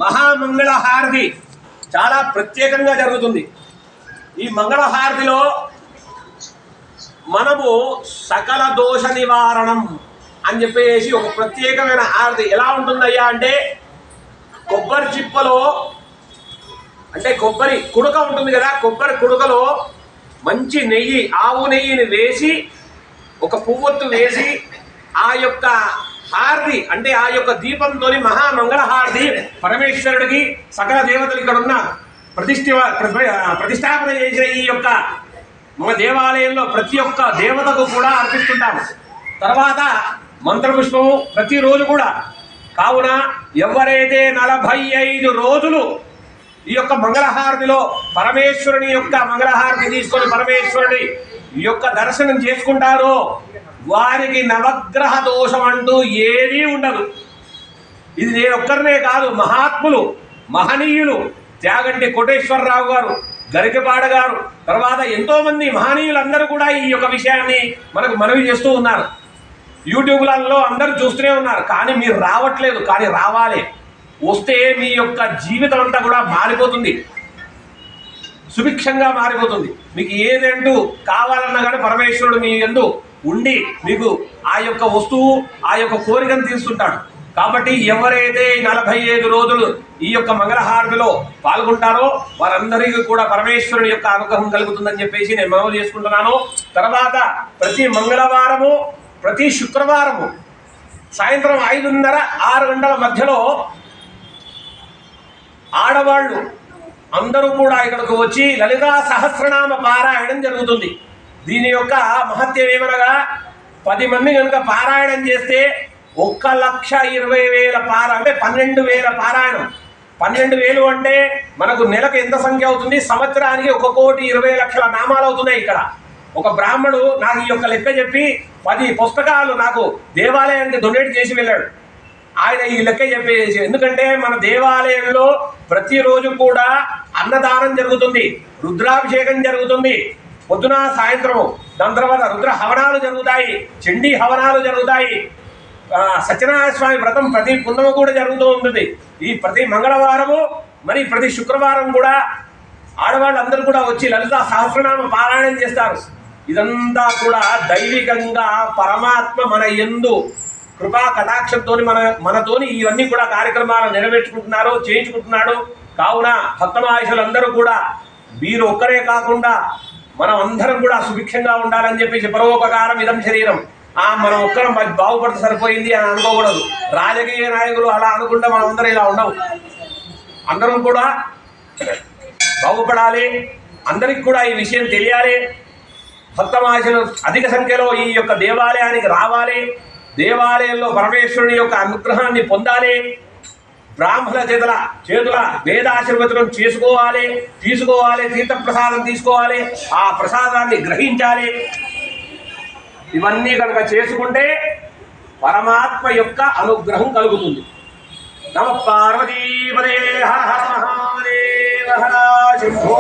మహామంగళహారతి చాలా ప్రత్యేకంగా జరుగుతుంది. ఈ మంగళహారతిలో మనము సకల దోష నివారణం అని చెప్పేసి ఒక ప్రత్యేకమైన హారతి ఎలా ఉంటుందయ్యా అంటే, కొబ్బరి చిప్పలో అంటే కొబ్బరి కుడక ఉంటుంది కదా, కొబ్బరి కుడకలో మంచి నెయ్యి, ఆవు నెయ్యిని వేసి ఒక పువ్వొత్తు వేసి ఆ యొక్క హారతి అంటే ఆ యొక్క దీపంతో మహామంగళహారతి పరమేశ్వరుడికి సకల దేవతలు ఇక్కడ ఉన్న ప్రతిష్టాపన చేసిన ఈ యొక్క మన దేవాలయంలో ప్రతి ఒక్క దేవతకు కూడా అర్పిస్తుంటాము. తర్వాత మంత్రపుష్పము ప్రతిరోజు కూడా. కావున ఎవరైతే 45 రోజులు ఈ యొక్క మంగళహారతిలో పరమేశ్వరుని యొక్క మంగళహారతి తీసుకొని పరమేశ్వరుని ఈ యొక్క దర్శనం చేసుకుంటారో వారికి నవగ్రహ దోషం అంటూ ఏదీ ఉండదు. ఇది నేను ఒక్కరినే కాదు, మహాత్ములు మహనీయులు త్యాగంటి కోటేశ్వరరావు గారు, గరికపాడ గారు, తర్వాత ఎంతోమంది మహనీయులందరూ కూడా ఈ యొక్క విషయాన్ని మనకు మనవి చేస్తూ ఉన్నారు. యూట్యూబ్లలో అందరూ చూస్తూనే ఉన్నారు, కానీ మీరు రావట్లేదు. కానీ రావాలి. వస్తే మీ యొక్క జీవితం అంతా కూడా మారిపోతుంది, సుభిక్షంగా మారిపోతుంది. మీకు ఏదంటూ కావాలన్నా కానీ పరమేశ్వరుడు మీ యందు ఉండి మీకు ఆ యొక్క వస్తువు ఆ యొక్క కోరికను తీరుస్తుంటాడు. కాబట్టి ఎవరైతే 45 రోజులు ఈ యొక్క మంగళహారతిలో పాల్గొంటారో వారందరికీ కూడా పరమేశ్వరుని యొక్క అనుగ్రహం కలుగుతుందని చెప్పేసి నేను మనవి చేసుకుంటున్నాను. తర్వాత ప్రతి మంగళవారము ప్రతి శుక్రవారము సాయంత్రం 5:30-6 గంటల మధ్యలో ఆడవాళ్ళు అందరూ కూడా ఇక్కడికి వచ్చి లలితా సహస్రనామ పారాయణం జరుగుతుంది. దీని యొక్క మహత్యం ఏమనగా 10 మంది కనుక పారాయణం చేస్తే 1,20,000 అంటే 12,000 పారాయణం. 12,000 అంటే మనకు నెలకు ఎంత సంఖ్య అవుతుంది? సంవత్సరానికి 1,20,00,000 నామాలు అవుతున్నాయి. ఇక్కడ ఒక బ్రాహ్మణుడు నాకు ఈ యొక్క లెక్క చెప్పి 10 పుస్తకాలు నాకు దేవాలయానికి డొనేట్ చేసి వెళ్ళాడు. ఆయన ఈ లెక్క చెప్పేసి, ఎందుకంటే మన దేవాలయంలో ప్రతిరోజు కూడా అన్నదానం జరుగుతుంది, రుద్రాభిషేకం జరుగుతుంది, పొద్దున సాయంత్రము. దాని తర్వాత రుద్ర హవనాలు జరుగుతాయి, చండీ హవనాలు జరుగుతాయి, సత్యనారాయణ స్వామి వ్రతం ప్రతి పున్నమ కూడా జరుగుతూ ఉంటుంది. ఈ ప్రతి మంగళవారము మరి ప్రతి శుక్రవారం కూడా ఆడవాళ్ళందరూ కూడా వచ్చి లలితా సహస్రనామ పారాయణం చేస్తారు. ఇదంతా కూడా దైవికంగా పరమాత్మ మన యందు కృపా కటాక్షంతో మనతోని ఇవన్నీ కూడా కార్యక్రమాలు నెరవేర్చుకుంటున్నారు, చేయించుకుంటున్నాడు. కావున భక్తమాయుషులందరూ కూడా మీరు ఒక్కరే కాకుండా మనం అందరం కూడా సుభిక్షంగా ఉండాలని చెప్పేసి పరోపకారం ఇదం శరీరం. మనం ఒక్కరం బాగుపడితే సరిపోయింది అని అనుకోకూడదు. రాజకీయ నాయకులు అలా అనుకుంటే మనం అందరం ఇలా ఉండవు. అందరం కూడా బాగుపడాలి, అందరికి కూడా ఈ విషయం తెలియాలి. భక్తమాయుషులు అధిక సంఖ్యలో ఈ యొక్క దేవాలయానికి రావాలి, దేవాలయంలో పరమేశ్వరుని యొక్క అనుగ్రహాన్ని పొందాలి, బ్రాహ్మణ చేతుల వేదాశీర్వచనం తీసుకోవాలి, తీర్థప్రసాదం తీసుకోవాలి, ఆ ప్రసాదాన్ని గ్రహించాలి. ఇవన్నీ కనుక చేసుకుంటే పరమాత్మ యొక్క అనుగ్రహం కలుగుతుంది. నమ పార్వతీపదే హర హర మహాదేవ హర శంభో.